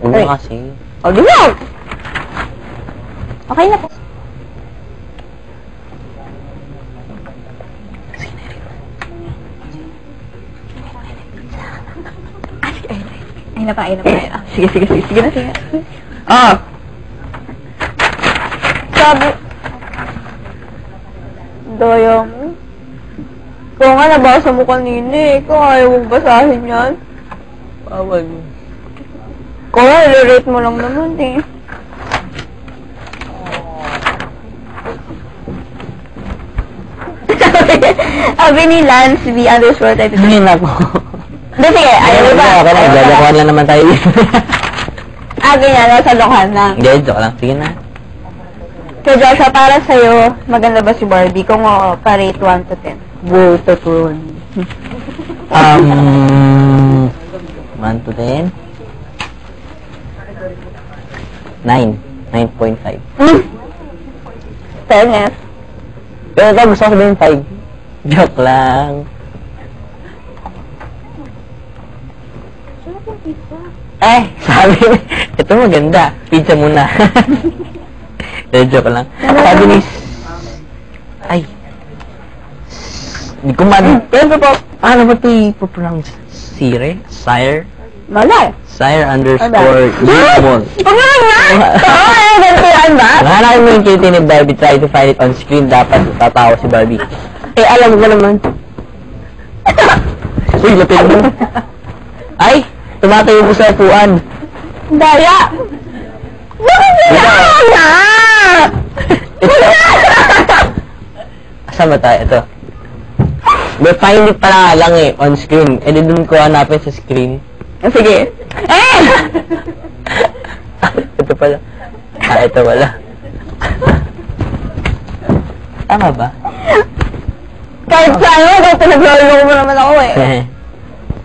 Una kasi. O, di mo! Okay na po. Ay na pa. Sige na. Ah! Sabi... Daya mo. Ikaw nga nabasa mo kanina eh. Ikaw ayaw mong basahin yan. Bawal. Ikaw nga, i-rate mo lang naman eh. Sabi ni Lance V_32. Ngayon ako. Hindi, sige. Ayaw mo ba? Okay lang. Gagakuhan lang naman tayo. Ganyan. Nasa lokan lang. Hindi, joke lang. Sige na. So, Joshua, para sa'yo, maganda ba si Barbie? Kung oo, pa-rate 1 to 10. Go to 1 to 10? 9. 9.5. Fairness. Pero ito, gusto ko sabihin 5. Joke lang. Sabi, ito maganda. Pizza muna. Joke lang. Sabi ni... Ay. Hindi ko Pero po, ano ba ito i-pronounce? Sire? Sire? Malay. Sire underscore Yumol. Gantihan ba? Hanapin mo yung kiliti ni Barbie, try to find it on screen. Dapat tatawa si Barbie. Alam ko naman. Uy, lapit mo. Ay, tumatayo ko sa upuan. Daya! Bakit na? Asa ba tayo? Ito. But find it pala lang eh, on screen. E di dun ko hanapin sa screen. Sige. Ito pala. Ito pala. Tama ba? Kahit saan mo, kahit pinaglolo mo naman ako eh.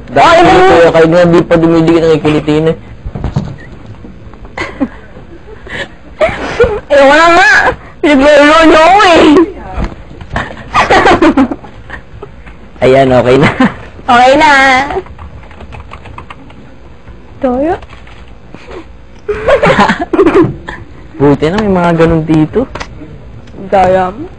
Dahil ko kahit nga di pa dumidikit ang ikilitin eh. Wala nga. Pinaglolo ako eh. Ayan, okay na. Okay na. Toyo? Buti na may mga ganun dito. Daya mo.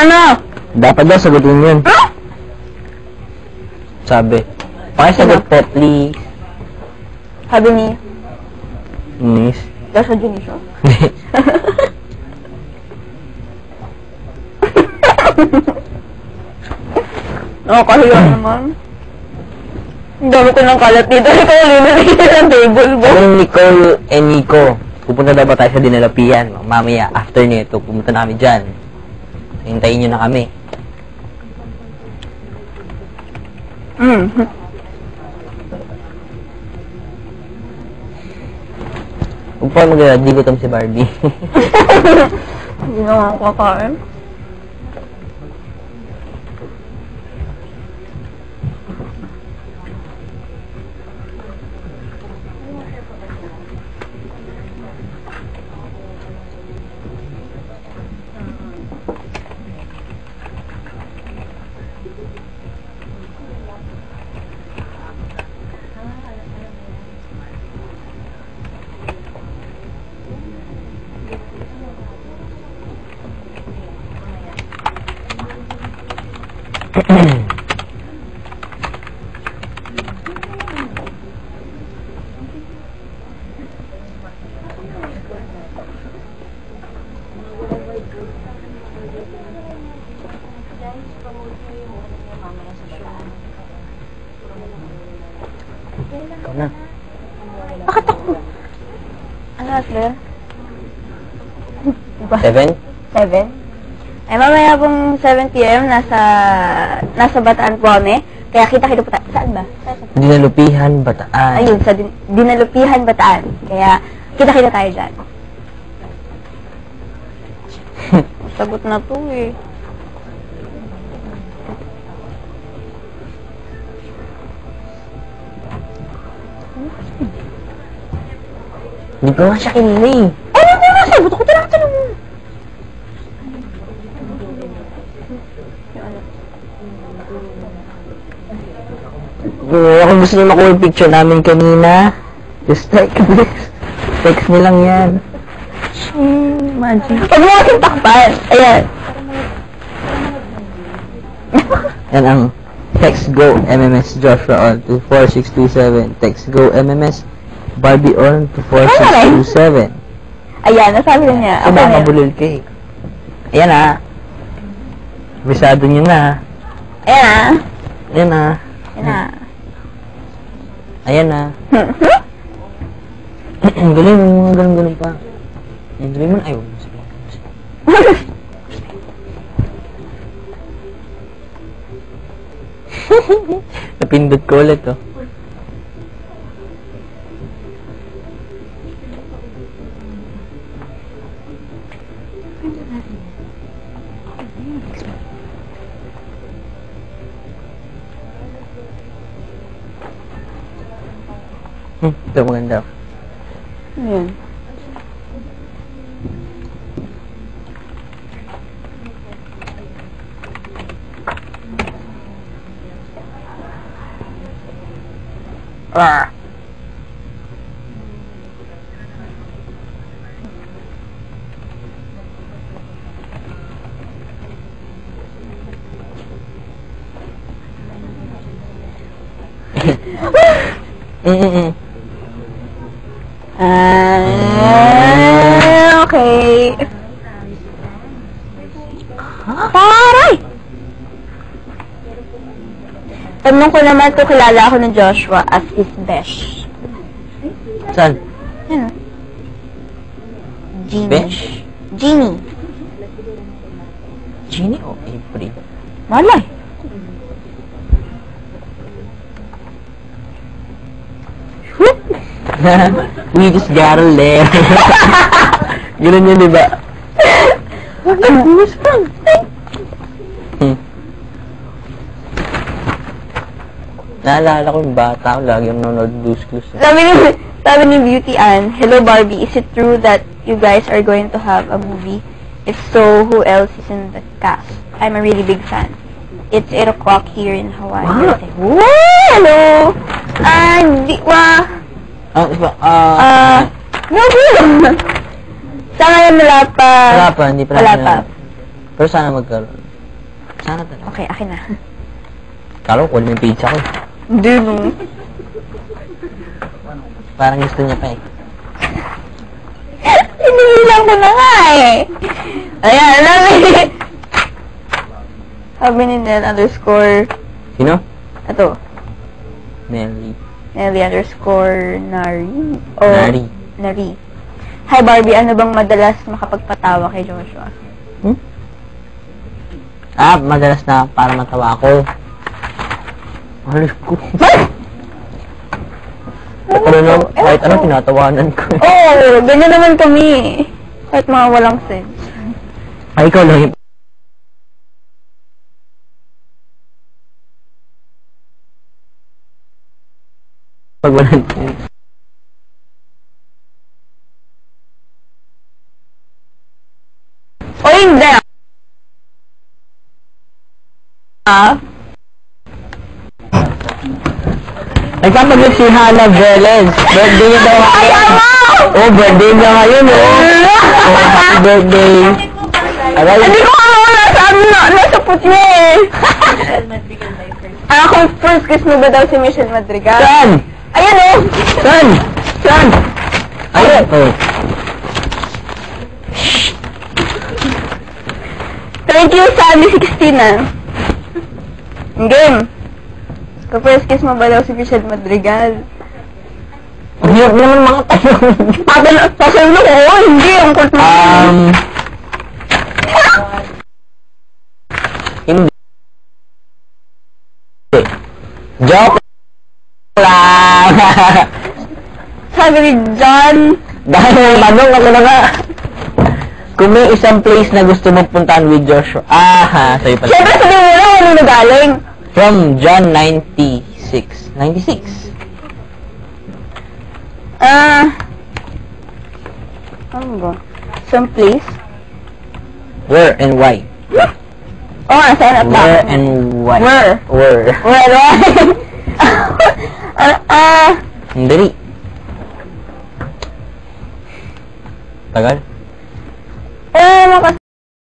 Ano? Dapat daw sagutin yun. Sabi. Pakisagot po, please. Sabi ni Miss. Joshua Junisho. Kahiya naman. Ang dami ko ng kalat dito. Ikaw linis ng table ba? Kung Nicole and Nico, pupunta daw ba tayo sa Dinalapian? Mamaya, after nito, pumunta na kami dyan. Hintayin nyo na kami. Huwag pa di gutom si Barbie. Hindi na ako kakain. Ikaw na. Bakit ako? Ano Asler? 7? 7? Ay mamaya pong 7 p.m. nasa Bataan po kami Kaya kita-kita po tayo. Saan ba? Dinalupihan, Bataan. Ayun, sa Dinalupihan, Bataan. Kaya kita-kita tayo dyan. Sagot na to eh. Hindi ko nga siya kinili. Ano ko na sagot ko? Tanong mo. Kung gusto niyo makuha yung picture namin kanina, just like this. Text niyo lang yan. Imagine. Huwag mo kasing takpan. Ayan. Yan ang text go MMS Joshua on 24627. Text go MMS Barbie on 24627. Ayan, nasabi na niya. Ito ba mabulol cake? Ayan ah. Bisado niyo na. Ayan ah. Ayan ah. Ayan ah. Ayan ah. Galing mo, mga ganun-ganun pa. Ang galing mo na, ayaw mo. Napindot ko ulit, oh. Ito maganda. Ayan. Ah! Okay. Taray! Tanong ko naman kung kilala ako ng Joshua as his besh. Saan? Yan. Genie. Besh? Genie. Genie o April? Malay. We just got a lair. Ganun yun, diba? What's wrong? Naalala ko yung bata ko, lagi yung nanonood Blue's Clues. Sabi ni Beauty Ann, hello Barbie, is it true that you guys are going to have a movie? If so, who else is in the cast? I'm a really big fan. It's 8 o'clock here in Hawaii. Wow! Hello! No, sa ngayon wala pa. Wala pa, hindi pa Wala natin pa. alam. Pero sana magkaroon. Sana talaga. Okay, akin na. Kala ko, kunin mo yung pizza ko. Hindi no. Parang gusto niya pa eh. Hinihilang ko na nga eh. Ayan, sabi. Sabi ni Nel underscore. Sino? Ito. Nelly. Nelly underscore Nari. O, Nari. Nari. Hi Barbie, ano bang madalas makapagpatawa kay Joshua? Madalas na para matawa ako. Alis ko. Kahit ano, tinatawanan ko. Oo, ganyan naman kami. Kahit mga walang sense. Ay, ikaw lang yung... Pag walang sense. O hindi. Nagpapagod si Hannah Velez. Birthday niya daw ngayon. Oh, birthday niya ngayon, oh. Oh, happy birthday. Aray. Hindi ko wala sa ano na. Nasa put niya eh. Kung first kiss mo ba daw si Michelle Madrigal? Saan? Ayan oh. Saan? Saan? Ayun. Oh. Thank you, Sandy 16 ah. Game. Kung first kiss mo ba daw si Michelle Madrigal? Ang hirap naman mga tanong. Sasayo na ko, hindi. Ang court mo. Hindi. Joke lang! Sabi ni John. Dahil manong ako na nga. Kung may isang place na gusto mong puntahan with Joshua. Sa'yo pala. Siyempre sabi mo na kung ano galing. From John 96. 96? Ano ba? Some place? Where and why? Saan at Where and why? Where? Where? Hindi. Tagal?